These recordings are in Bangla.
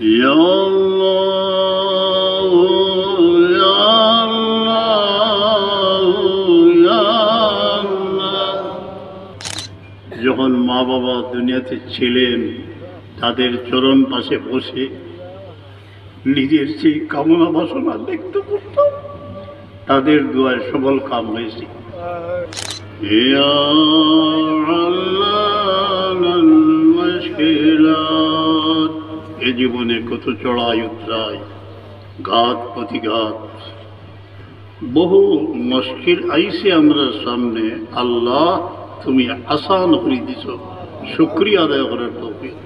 ইয়া আল্লাহ, ইয়া আল্লাহ, ইয়া আল্লাহ। যখন মা বাবা দুনিয়াতে ছিলেন তাদের চরণ পাশে বসে নিজের সেই কামনা বাসনা দেখতে করতাম, তাদের দোয়ায় সবল কাম হয়েছে। ইয়া আল্লামাল মুশকিলাত, এ জীবনে কত চড়াই উতরাই, ঘাত প্রতিঘাত, বহু মুশকিল আইসে আমরা সামনে। আল্লাহ তুমি আসান করে দিছ, শুকরিয়া আদায় করার তৌফিক।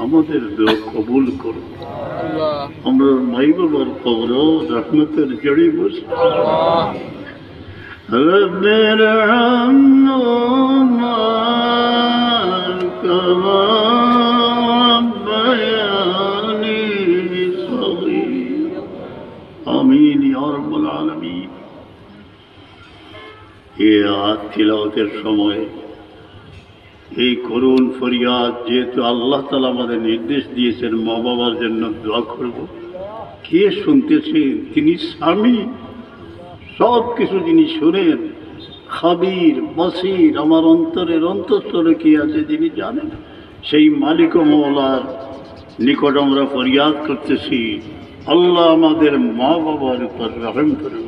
আমাদের দোয়া কবুল করো, আমরা মাই বাবার কবর রহমতের জড়ি বসে। রব্বির হামহুমা কামা রাব্বায়ানি সগীরা। আমিন ইয়া রাব্বাল আলামিন। এই আয়াত তিলাওয়াতের সময় এই করুণ ফরিয়াদ, যেহেতু আল্লাহ তাআলা আমাদের নির্দেশ দিয়েছেন মা বাবার জন্য দোয়া করব, কে শুনতেছেন? তিনি স্বামী, সব কিছু যিনি শুনেন, খাবির বসির, আমার অন্তরের অন্তঃস্থলে কি আছে যিনি জানেন, সেই মালিক ও মওলার নিকট আমরা ফরিয়াদ করতেছি, আল্লাহ আমাদের মা বাবার উপর রহম করুন।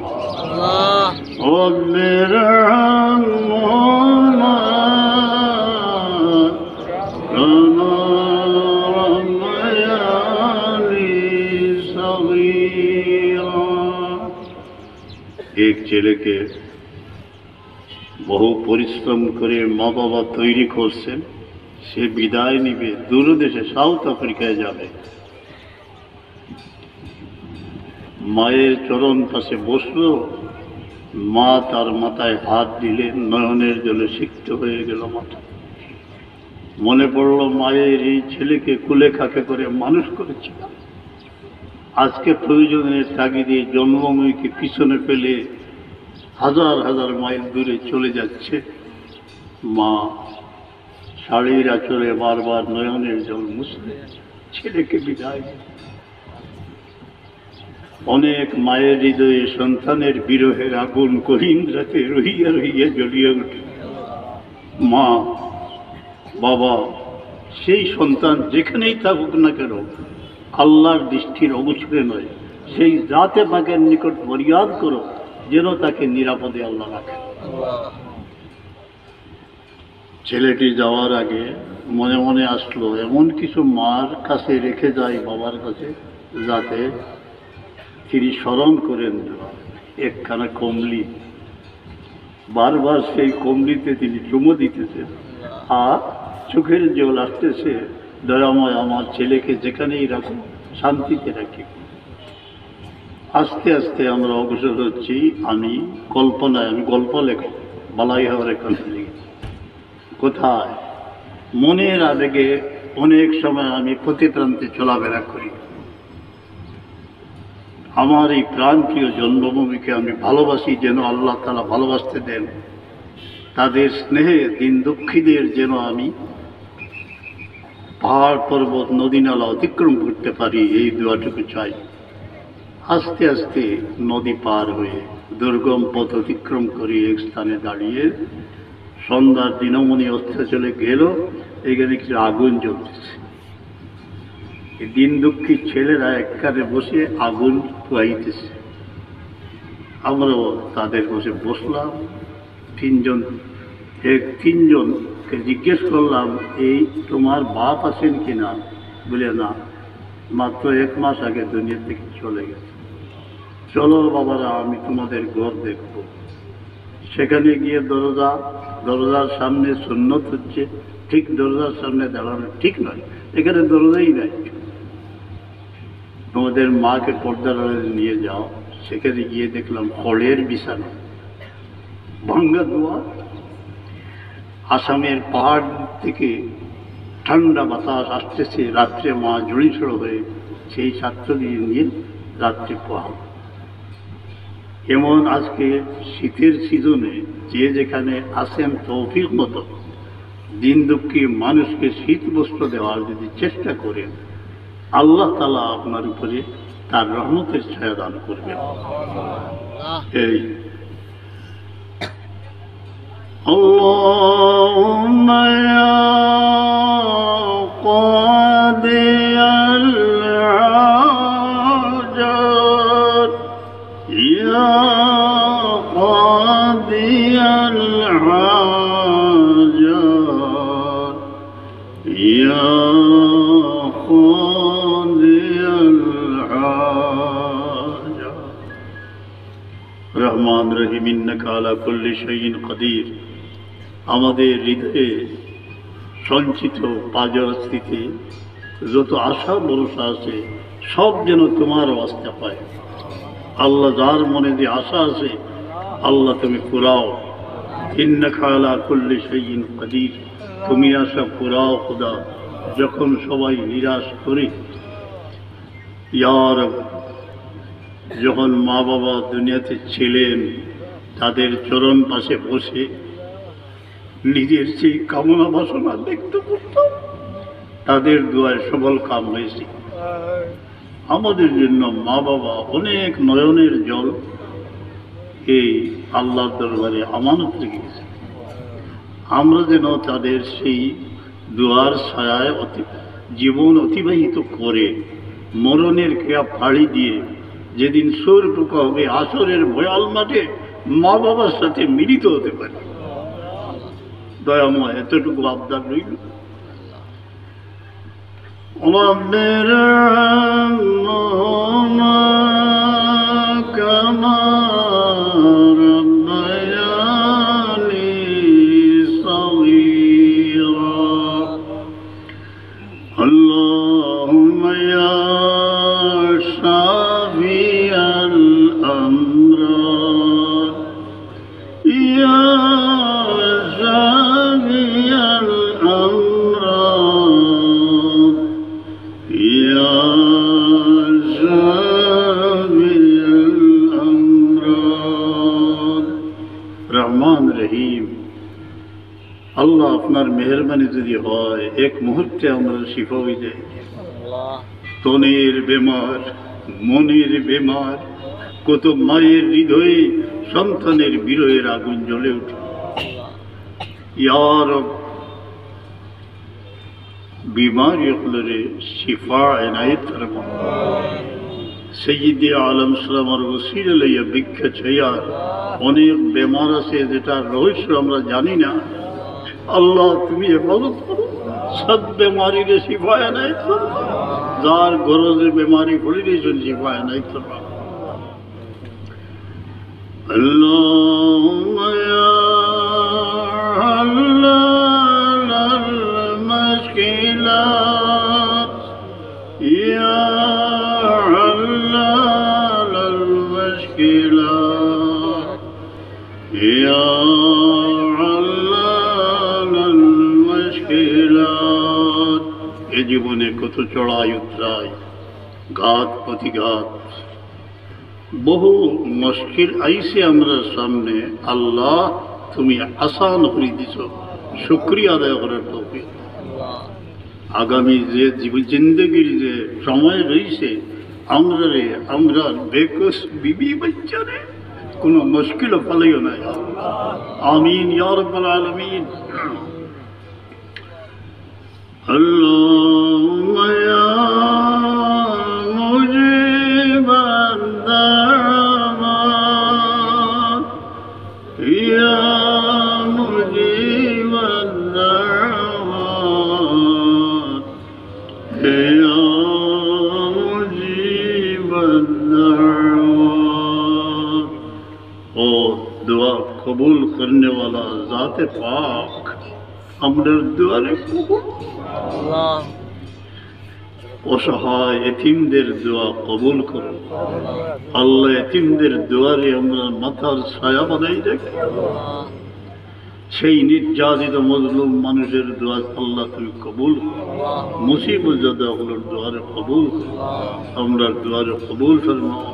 এক ছেলেকে বহু পরিশ্রম করে মা বাবা তৈরি করছেন, সে বিদায় নিবে, দূরদেশে সাউথ আফ্রিকায় যাবে। মায়ের চরণ পাশে বসলো, মা তার মাথায় হাত দিলেন, নয়নের জলে সিক্ত হয়ে গেল মাথা। মনে পড়ল মায়ের এই ছেলেকে কুলে খাকে করে মানুষ করেছিলাম, আজকে প্রয়োজনের তাগিদে জন্মভূমিকে পিছনে ফেলে হাজার হাজার মাইল দূরে চলে যাচ্ছে। মা শাড়ির আঁচলে বারবার নয়নের জল মুছতে ছেলেকে বিদায় দিল। অনেক মায়ের হৃদয়ে সন্তানের বিরহের আগুন কহিন রাতে রহিয়া রহিয়া জ্বলিয়ে ওঠে। মা বাবা সেই সন্তান যেখানেই থাকুক না কেন আল্লাহর দৃষ্টির অগোচরে নয়, সেই জাতে পাকের নিকট ফরিয়াদ করো যেন তাকে নিরাপদে আল্লাহ রাখে। ছেলেটি যাওয়ার আগে মনে মনে আসলো এমন কিছু মার কাছে রেখে যায় বাবার কাছে যাতে তিনি স্মরণ করেন। একখানা কমলি, বারবার সেই কমলিতে তিনি চুমো দিতেছেন আর চোখের জল আসতেছে, দয়াময় আমার ছেলেকে যেখানেই রাখো শান্তিতে রাখি। আস্তে আস্তে আমরা অগ্রসর হচ্ছি। আমি গল্প লেখক, বালাই হওয়ার এখন কোথায় মনের আবেগে অনেক সময় আমি প্রতিপ্রান্তে চলাফেরা করি। আমার এই প্রাণপ্রিয় জন্মভূমিকে আমি ভালোবাসি, যেন আল্লাহ তাআলা ভালোবাসতে দেন। তাদের স্নেহে দিন দুঃখীদের যেন আমি পাহাড় পর্বত নদী নালা অতিক্রম করতে পারি, এই দোয়াটুকু চাই। আস্তে আস্তে নদী পার হয়ে দুর্গম পথ অতিক্রম করে এক স্থানে দাঁড়িয়ে সন্ধ্যার দিনমণি অস্ত চলে গেল। এখানে কিছু আগুন জ্বলতেছে। দিন দুঃখী ছেলেরা একখানে বসে আগুন পোয়াইতেছে। আমরাও তাদের বসে বসলাম। তিনজনকে জিজ্ঞেস করলাম, এই তোমার বাপ আছেন কিনা? বলে না, মাত্র 1 মাস আগে দুনিয়া থেকে চলে গেছে। চলো বাবারা, আমি তোমাদের ঘর দেখব। সেখানে গিয়ে দরজার সামনে সুন্নত হচ্ছে। ঠিক দরজার সামনে দাঁড়ানো ঠিক নয়, এখানে দরজাই নাই। তোমাদের মাকে পর্দার আড়ালে নিয়ে যাও। সেখানে গিয়ে দেখলাম খড়ের বিছানা, ভাঙ্গা দুয়ার। আসামের পাহাড় থেকে ঠান্ডা বাতাস আসতেছে। রাত্রে মা জড়িছড়ো হয়ে সেই ছাত্রদের নিয়ে রাত্রে পোহাল। এমন আজকে শীতের সিজনে যে যেখানে আসেন তৌফিক মতো দিন দুঃখী মানুষকে শীত বস্ত্র দেওয়ার যদি চেষ্টা করেন, আল্লাহ তাআলা আপনার উপরে তার রহমতের ছায়া দান করবেন। এই আল্লাহুম্মা ইয়া কাদিয়াল হাজাত ইয়া কাদিয়াল হাজাত ইয়া রহমান রহিম ইন্নাকা আলা কুল্লি শাইইন কাদির। আমাদের হৃদয়ে সঞ্চিত পাজরস্থিতি যত আশা ভরসা আছে সব যেন তোমার আস্থা পায়। আল্লাহ, যার মনে যে আশা আছে আল্লাহ তুমি পুরাও। ইন্নাকা আলা কুল্লি শাইইন কাদির, তুমি আশা পুরাও খোদা। যখন সবাই নিরাশ করি, ইয়া রব, যখন মা বাবা দুনিয়াতে ছিলেন তাদের চরণ পাশে বসে নিজের সেই কামনা বাসনা দেখতে পারতাম, তাদের দুয়ায় সবল কাম হয়েছে। আমাদের জন্য মা বাবা অনেক নয়নের জল এই আল্লাহর দরবারে আমানত রেখে গেছে। আমরা যেন তাদের সেই দুয়ার ছায়ায় জীবন অতিবাহিত করে মরণের ক্রিয়া ফাড়ি দিয়ে যেদিন সুর পোকা হবে আসরের ভয়াল মাঠে মা বাবার সাথে মিলিত হতে পারে। দয়াময় এতটুকু আবদার রইল। আমাদের রহমান রহিম, আল্লাহ আল্লাহ আপনার মেহেরবানি যদি হয় এক মুহূর্তে আমরা শিফা হয়ে যাই। তনের বেমার, মনের বেমার, কত মায়ের হৃদয়ে সন্তানের বিরহের আগুন জ্বলে ওঠে। ইয়া রব बीमारियों शिफा इनायत फरमा। सय्यदे आलम सालामार वसीला लइया भिक्षा छया अनेक बेमार आछे जेटार रहस्य आमरा जानी ना। अल्लाह तुमी हेफाजत करो, सब बेमारिरे शिफा इनायत फरमा। जार गरजे बेमारी पड़े रहिछेन शिफा इनायत फरमा। अल्लाहुम्मा या জীবনে কত চড়াই উতরাই, ঘাত প্রতিঘাত, বহু মুশকিল আইসে আমরা সামনে। আল্লাহ তুমি আসান করে দিছ, শুকরিয়া আদায় করার তৌফিক। আগামী যে জিন্দগির যে সময় রয়েছে আমরা বেকস বিবি বাচ্চারে কোনো মুশকিলও ফেলাইও না। আমিন ইয়া রাব্বাল আলামিন। আল্লাহুম্মা ইয়া মুজিবাদ দাওয়াত ইয়া মুজিবাদ দাওয়াত ইয়া মুজিবাদ দাওয়াত। ও दुआ कबूल करने वाला ज़ाते पाक हमदर दुआरे कबूल। असहाय यतीमदेर दुआ कबूल करो आल्लाह। यतीमदेर दुआरे हमरा माथार छाया बानाई राखो। সেই নির্যাতিত মজলুম মানুষের দোয়া আল্লাহ তুমি কবুল করো। মুসিবত জাদাগুলোর দোয়ারে কবুল করো, আমরার দোয়ারে কবুল ফরমাও।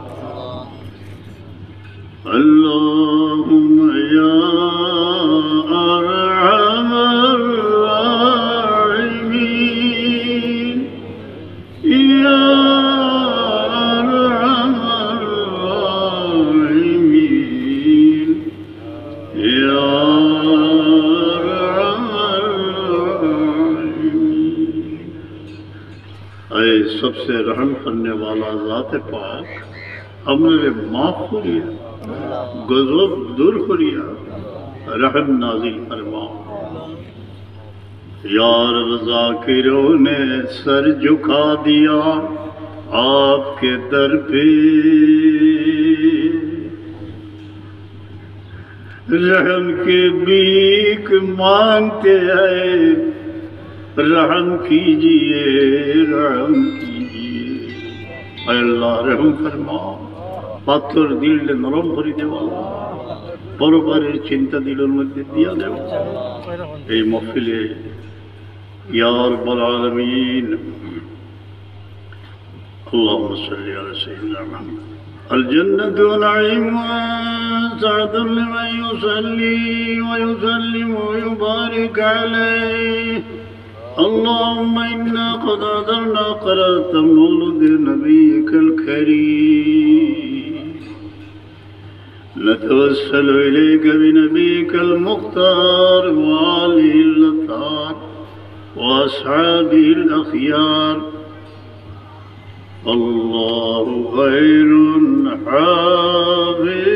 اللهم يا أرحم الراحمين يا أرحم الراحمين يا أرحم الراحمين। ऐ सबसे रहम करने वाला ज़ात पाक हमने माफ करिया, गज़ब दूर करिया, रहम नाज़िल फरमाओ। यार ज़ाकिरों ने सर झुका दिया आपके दर पे, रहम के भीख मांगते हैं, रहम कीजिए, रहम कीजिए। अल्लाह रहम फरमाओ। पाथर दिल नरम कर देवा, परबारेर चिंता दिलेर मध्य दिया देवा। এই महफिले या रब्बुल आलमीन अल्लाहुम्मा सल्लि अला सय्यिदिना मुहम्मद। अल जन्नतु नईमुन सअदुन लिमन युसल्ली व युसल्लिम व युबारिक अलैहि। अल्लाहुम्मा इन्ना क़द हज़रना क़रात मौलिद नबिय्यिकल करीम नतवस्सल इलैक बिनबिय्यिकल मुख्तार व आलिहिल अतार व अस्हाबिहिल अख़यार। अल्लाहु खैरुन हाफ़िज़न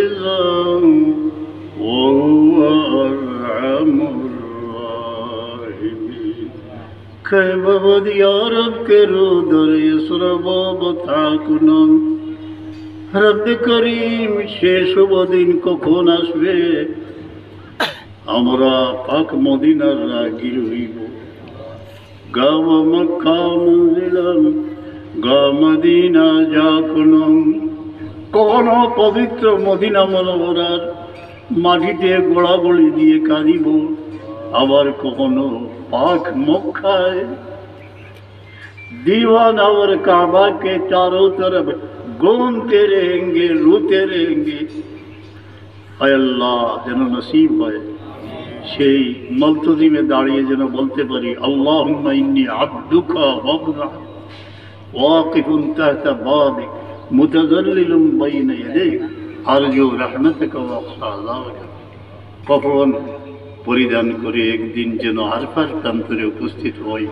व हुवा अर्हमुर राहिमीन। कैबद या रब के रुदर यसरबा बताकुनम। रब करीम সে শুভ দিন কখন আসবে আমরা পাক মদিনার রাগী হইব। গাম মক্কা মুনজিলাম গা মদিনা যাকুনম। কখনো পবিত্র মদিনা মনোহরার মাটিতে গোড়াগড়ি দিয়ে কাঁদিব, আবার কখনো पाक मक्काए दीवान और काबा के चारों तरफ घूमते रहेंगे, रोते रहेंगे। अल्लाह जन नसीब है সেই মলতজিমে দাঁড়িয়ে যেন বলতে পারি আল্লাহুম্মা ইন্নী আবদুকা ওয়াবনা ওয়াকিফুন তাহতা বাবিক মুতাযাল্লিলুম বাইনা ইয়াদাইক আরজু রাহমাতাকা ওয়া আখশা আযাবাকা। কফন পরিধান করে একদিন যেন আরফার প্রান্তরে উপস্থিত হই।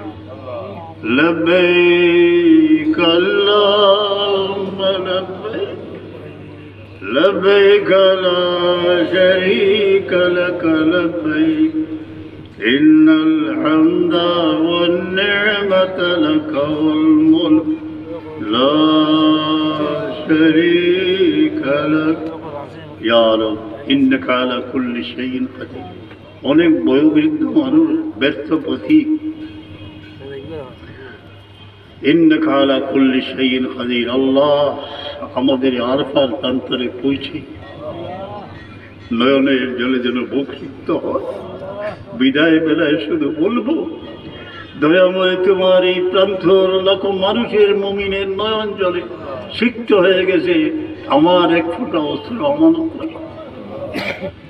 লব্বাইক আল্লাহুম্মা লব্বাইক লব্বাইক লা শারীকা লাক লব্বাইক ইন্নাল হামদা ওয়ান নি'মাতা লাক ওয়াল মুলক লা শারীকা লাক ইয়া রাব ইন্নাকা আলা কুল্লি শাইইন কাদির। অনেক বয়োবৃদ্ধ মানুষ, ব্যর্থ পথিক। ইন্নাকা আলা কুল্লি শাইইন কাদির। আল্লাহ আমাদের আরফার প্রান্তরে পৌঁছে নয়নের জলে যেন বুক সিক্ত হয়। বিদায় বেলায় শুধু বলবো, দয়াময় তোমার এই প্রান্তর লাখো মানুষের মুমিনের নয়ন জলে সিক্ত হয়ে গেছে, আমার এক ফোঁটা অস্ত্র অমানত রাখো।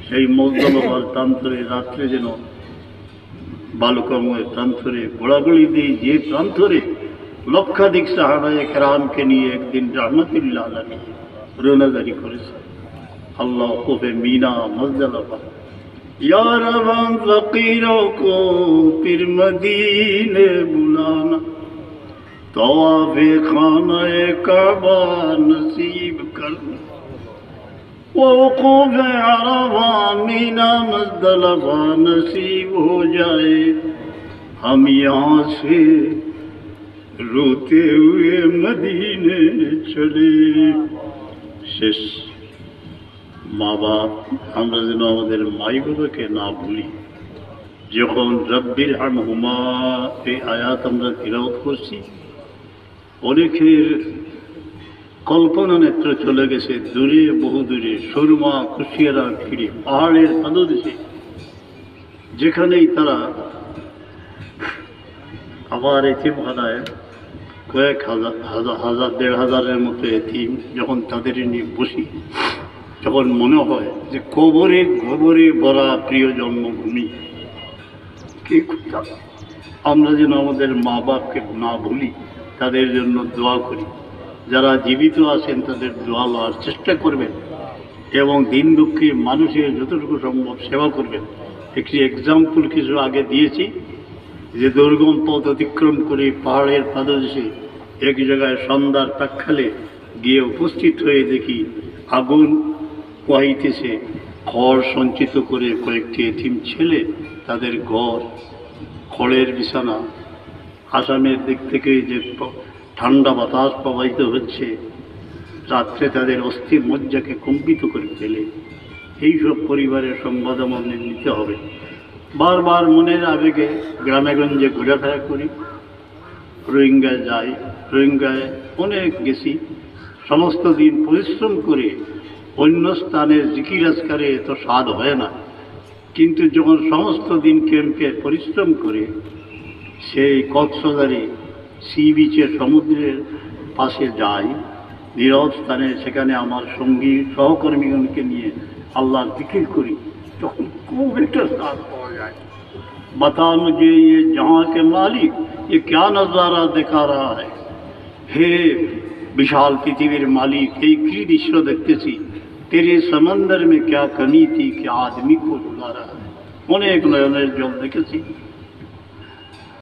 সেই মজদলবার প্রান্তরে রাত্রে যেন বালুকাময় প্রান্তরে গোড়াগুড়ি দিয়ে যে প্রান্তরে লক্ষাধিক সাহাবায়ে কেরামকে নিয়ে একদিন রাহমাতুল্লাহ আলাইহি রোনাজারি করেছে। আল্লাহ কোফে মিনা মজদলবা या रब हम फकीरों को फिर मदीने बुलाना, तवाफ़े खाने काबा नसीब करना, वक़ूफ़ अरफ़ा मीना मुज़दलिफ़ा नसीब हो जाए। हम यहाँ से रोते हुए मदीने चले। शेष মা বাপ, আমরা যেন আমাদের মাই বাবাকে না ভুলি। যখন রব্বির হামহুমা এই আয়াত আমরা তিলাওয়াত করছি, অনেকের কল্পনা নেত্র চলে গেছে দূরে, বহু দূরে, সুরমা কুশিয়ারা ফিরে পাহাড়ের পাদদেশে, যেখানেই তারা আবার এতিমখানায় কয়েক হাজার দেড় হাজারের মতো এতিম, যখন তাদের নিয়ে বসি তখন মনে হয় যে কবরে গোবরে ভরা প্রিয় জন্মভূমি। কি কথা! আমরা যেন আমাদের মা বাপকে না ভুলি, তাদের জন্য দোয়া করি। যারা জীবিত আছেন তাদের দোয়া লওয়ার চেষ্টা করবেন এবং দিন দুঃখী মানুষের যতটুকু সম্ভব সেবা করবেন। একটি এক্সাম্পল কিছু আগে দিয়েছি যে দুর্গম পথ অতিক্রম করে পাহাড়ের পাদদেশে এক জায়গায় সন্ধ্যার প্রাক্কালে গিয়ে উপস্থিত হয়ে দেখি আগুন পোহাইতেছে। খড় সঞ্চিত করে কয়েকটি এতিম ছেলে, তাদের ঘর খড়ের বিছানা, আসামের দিক থেকে যে ঠান্ডা বাতাস প্রবাহিত হচ্ছে, রাত্রে তাদের অস্থি মজ্জাকে কম্পিত করে ফেলে। এইসব পরিবারের সংবাদ আমাদের নিতে হবে। বারবার মনের আবেগে গ্রামেগঞ্জে ঘোরাফেরা করি, রোহিঙ্গায় যাই, রোহিঙ্গায় অনেক গেছি। সমস্ত দিন পরিশ্রম করে অন্য স্থানের জিকির আজকারে এত স্বাদ হয় না, কিন্তু যখন সমস্ত দিন ক্যাম্পে পরিশ্রম করে সেই কক্সবাজারে সি বিচের সমুদ্রের পাশে যাই, নীরব স্থানে, সেখানে আমার সঙ্গী সহকর্মীগণকে নিয়ে আল্লাহর জিকির করি, তখন খুব একটা স্বাদ পাওয়া যায়। बता मुझे ये जहाँ के मालिक ये क्या नज़ारा दिखा रहा है। হে বিশাল পৃথিবীর মালিক, এই কি দৃশ্য দেখতেছি। তেরে সমন্দর মে ক্যা কমি থি কি আদমি কো ডুবা রহা है। অনেক নয়নের জল দেখেছি।